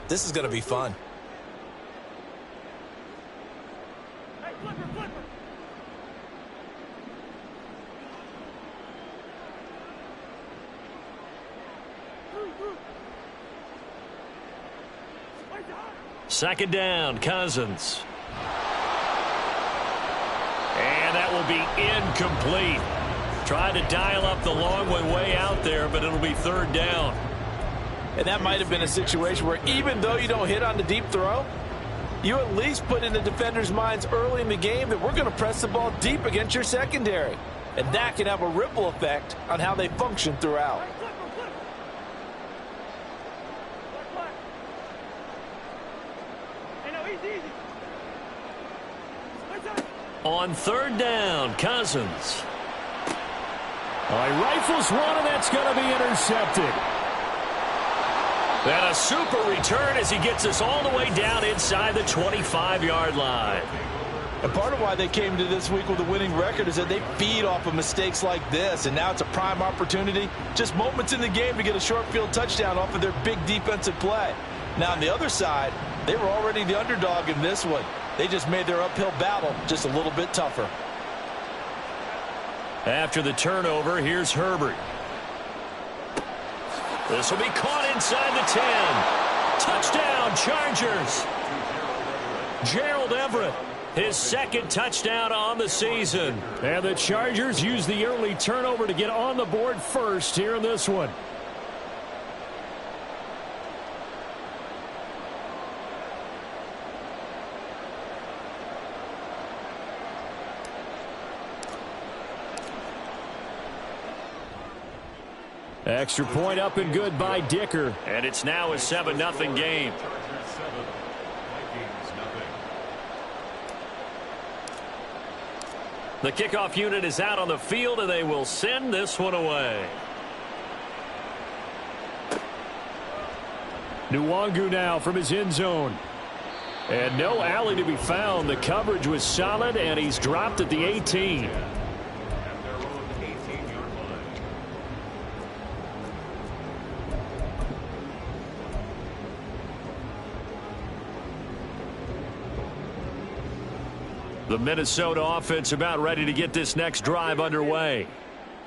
This is going to be fun. Hey, flipper. Second down, Cousins. And that will be incomplete. Tried to dial up the long way out there, but it'll be third down. And that might have been a situation where even though you don't hit on the deep throw, you at least put in the defender's minds early in the game that we're going to press the ball deep against your secondary. And that can have a ripple effect on how they function throughout. On third down, Cousins. He rifles one, and that's going to be intercepted. And a super return as he gets us all the way down inside the 25-yard line. And part of why they came to this week with a winning record is that they feed off of mistakes like this, and now it's a prime opportunity, just moments in the game to get a short field touchdown off of their big defensive play. Now on the other side, they were already the underdog in this one. They just made their uphill battle just a little bit tougher. After the turnover, here's Herbert. This will be caught inside the 10. Touchdown, Chargers. Gerald Everett, his second touchdown on the season. And the Chargers use the early turnover to get on the board first here in this one. Extra point up and good by Dicker. And it's now a 7-0 game. The kickoff unit is out on the field, and they will send this one away. Nwangu now from his end zone. And no alley to be found. The coverage was solid, and he's dropped at the 18. The Minnesota offense about ready to get this next drive underway.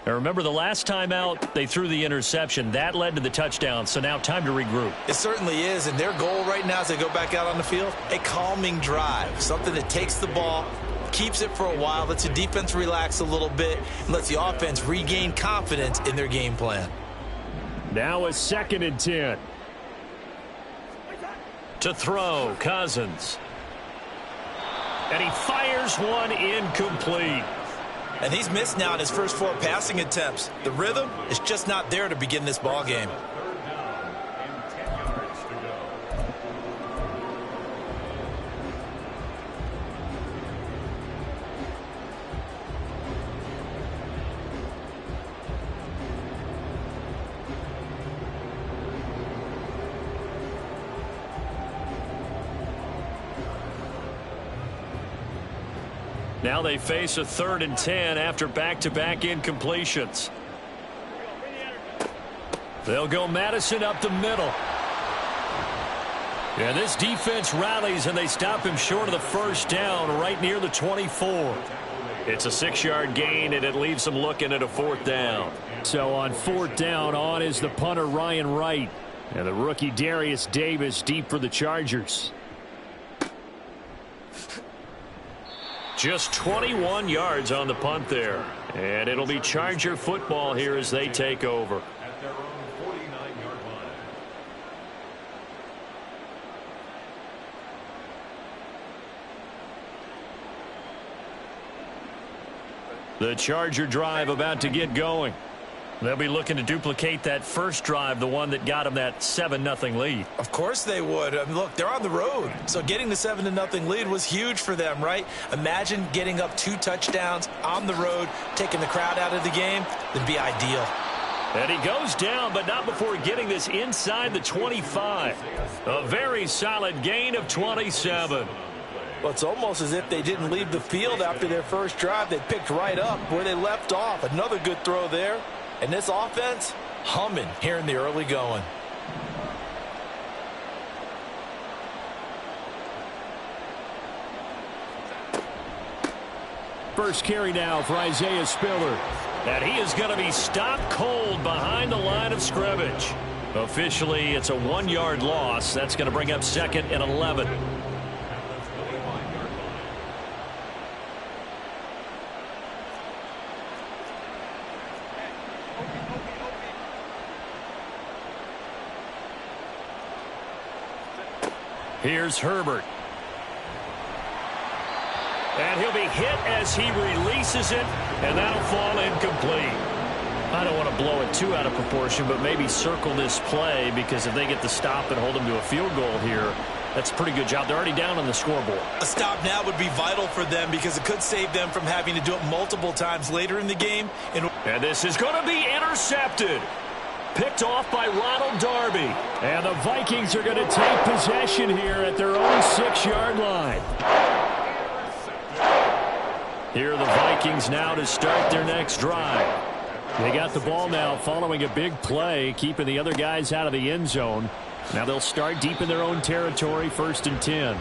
Now remember, the last time out, they threw the interception. That led to the touchdown, so now time to regroup. It certainly is, and their goal right now as they go back out on the field, a calming drive, something that takes the ball, keeps it for a while, lets the defense relax a little bit, and lets the offense regain confidence in their game plan. Now a 2nd and 10. To throw, Cousins. And he fires one incomplete. And he's missed now in his first 4 passing attempts. The rhythm is just not there to begin this ball game. Now they face a 3rd and 10 after back-to-back incompletions. They'll go Madison up the middle. Yeah, this defense rallies, and they stop him short of the first down right near the 24. It's a 6-yard gain, and it leaves them looking at a 4th down. So on 4th down, on is the punter Ryan Wright. And the rookie Darius Davis deep for the Chargers. Just 21 yards on the punt there. And it'll be Charger football here as they take over. At their own 49-yard line. The Charger drive about to get going. They'll be looking to duplicate that first drive, the one that got them that 7-0 lead. Of course they would. I mean, look, they're on the road. So getting the 7-0 lead was huge for them, right? Imagine getting up 2 touchdowns on the road, taking the crowd out of the game. That'd be ideal. And he goes down, but not before getting this inside the 25. A very solid gain of 27. Well, it's almost as if they didn't leave the field after their first drive. They picked right up where they left off. Another good throw there. And this offense, humming here in the early going. first carry now for Isaiah Spiller. And he is going to be stopped cold behind the line of scrimmage. Officially, it's a 1-yard loss. That's going to bring up 2nd and 11. Here's Herbert. And he'll be hit as he releases it, and that'll fall incomplete. I don't want to blow it too out of proportion, but maybe circle this play, because if they get the stop and hold them to a field goal here, that's a pretty good job. They're already down on the scoreboard. A stop now would be vital for them, because it could save them from having to do it multiple times later in the game. And this is going to be intercepted. Picked off by Ronald Darby. And the Vikings are going to take possession here at their own 6-yard line. Here are the Vikings now to start their next drive. They got the ball now following a big play, keeping the other guys out of the end zone. Now they'll start deep in their own territory, 1st and 10.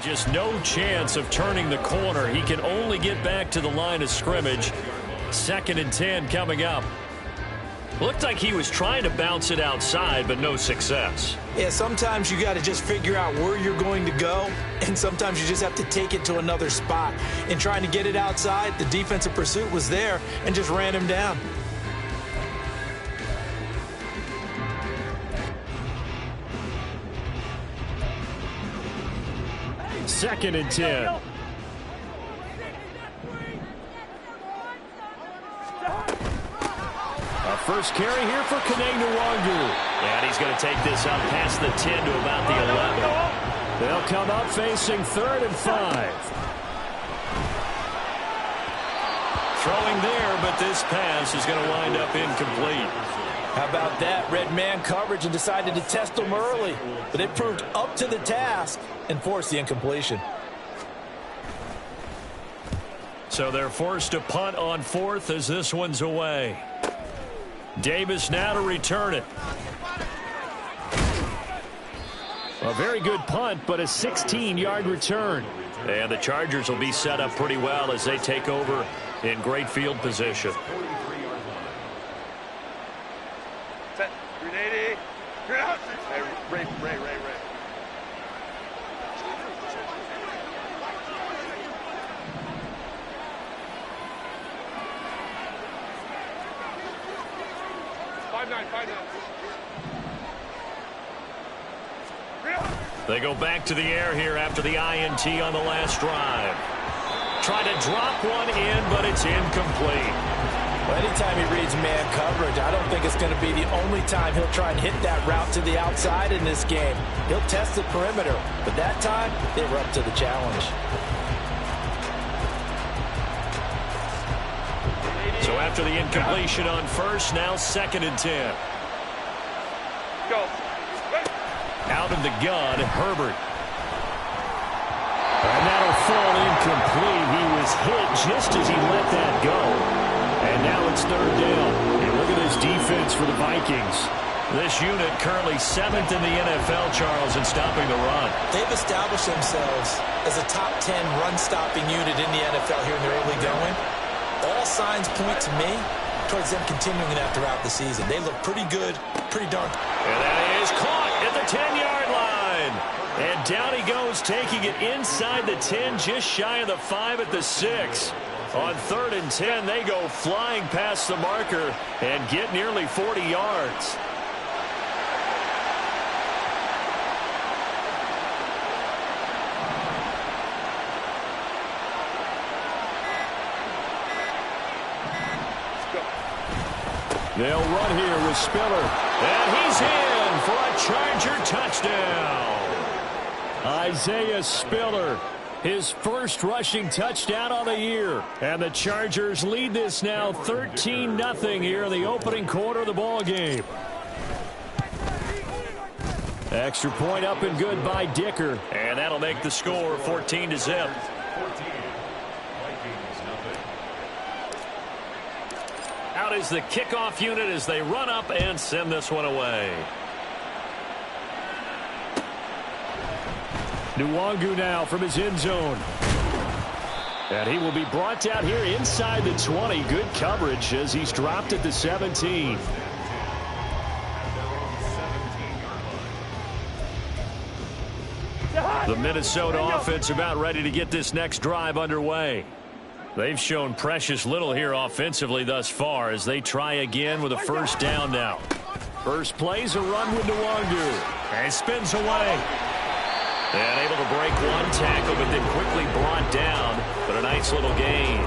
Just no chance of turning the corner. He can only get back to the line of scrimmage. 2nd and 10 coming up. Looked like he was trying to bounce it outside, but no success. Yeah, sometimes you got to just figure out where you're going to go, and sometimes you just have to take it to another spot. In trying to get it outside, the defensive pursuit was there and just ran him down. 2nd and 10. A first carry here for Kene Nwangu. And he's going to take this out past the 10 to about the 11. They'll come up facing 3rd and 5. Throwing there, but this pass is going to wind up incomplete. How about that? Red man coverage and decided to test them early. But it proved up to the task and forced the incompletion. So they're forced to punt on 4th as this one's away. Davis now to return it. A very good punt, but a 16-yard return. And the Chargers will be set up pretty well as they take over in great field position. Set. 380. Hey, Ray. They go back to the air here after the INT on the last drive. Try to drop one in, but it's incomplete. Well, anytime he reads man coverage, I don't think it's going to be the only time he'll try and hit that route to the outside in this game. He'll test the perimeter, but that time they were up to the challenge. So after the incompletion on first, now 2nd and 10. Go. Out of the gun, Herbert. And that'll fall incomplete. He was was hit just as he let that go. And now it's third down. And look at this defense for the Vikings. This unit currently 7th in the NFL, Charles, in stopping the run. They've established themselves as a top 10 run-stopping unit in the NFL here in their early going. All signs point to me towards them continuing that throughout the season. They look pretty good, pretty darn. And that is caught at the 10-yard line. And down he goes, taking it inside the 10, just shy of the 5 at the 6. On 3rd and 10, they go flying past the marker and get nearly 40 yards. They'll run here with Spiller. And he's in for a Charger touchdown. Isaiah Spiller, his first rushing touchdown on the year. And the Chargers lead this now 13-0 here in the opening quarter of the ball game. Extra point up and good by Dicker. And that'll make the score 14-0. Out is the kickoff unit as they run up and send this one away. Nwangu now from his end zone. And he will be brought down here inside the 20. Good coverage as he's dropped at the 17. The Minnesota offense about ready to get this next drive underway. They've shown precious little here offensively thus far as they try again with a first down now. First play's a run with Nwangu. And spins away. And able to break one tackle, but then quickly brought down. But a nice little gain.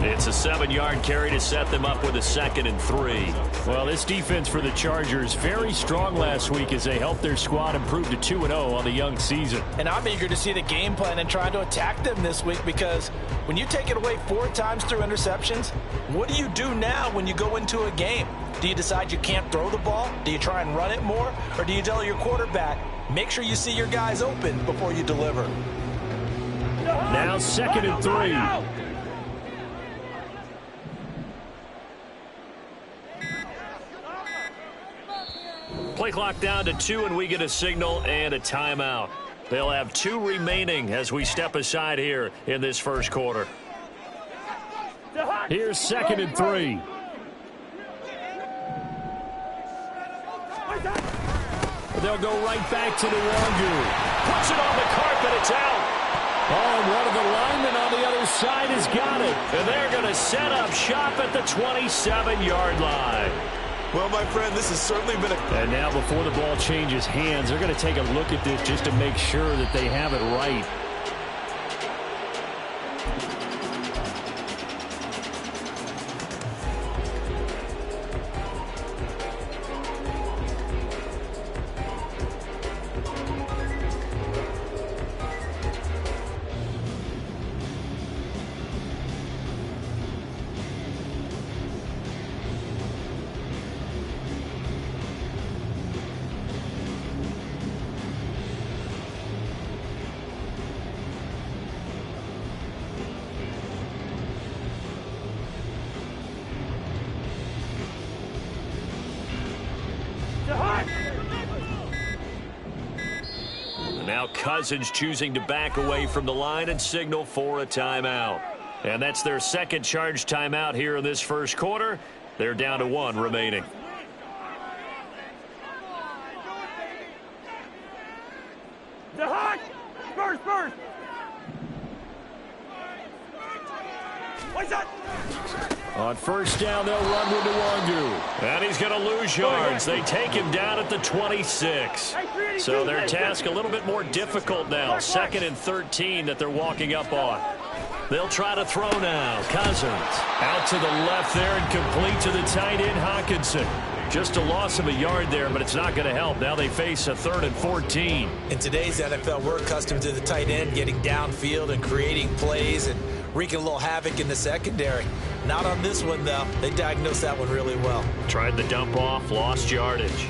It's a 7-yard carry to set them up with a 2nd and 3. Well, this defense for the Chargers very strong last week as they helped their squad improve to 2-0 on the young season. And I'm eager to see the game plan and trying to attack them this week, because when you take it away 4 times through interceptions, what do you do now when you go into a game? Do you decide you can't throw the ball? Do you try and run it more? Or do you tell your quarterback, make sure you see your guys open before you deliver? Now 2nd and 3. Play clock down to 2, and we get a signal and a timeout. They'll have 2 remaining as we step aside here in this first quarter. Here's 2nd and 3. They'll go right back to Nwangu. Puts it on the carpet. It's out. Oh, and one of the linemen on the other side has got it. And they're going to set up shop at the 27-yard line. Well, my friend, this has certainly been a... And now before the ball changes hands, they're going to take a look at this just to make sure that they have it right. Now Cousins choosing to back away from the line and signal for a timeout. And that's their 2nd charge timeout here in this first quarter. They're down to 1 remaining. Burst! What's that? On first down, they'll run with Nwangu. And he's going to lose yards. They take him down at the 26. So their task a little bit more difficult now. 2nd and 13 that they're walking up on. They'll try to throw now. Cousins out to the left there and complete to the tight end, Hawkinson. Just a loss of a yard there, but it's not going to help. Now they face a 3rd and 14. In today's NFL, we're accustomed to the tight end getting downfield and creating plays and wreaking a little havoc in the secondary. Not on this one, though. They diagnosed that one really well. Tried the dump off, lost yardage.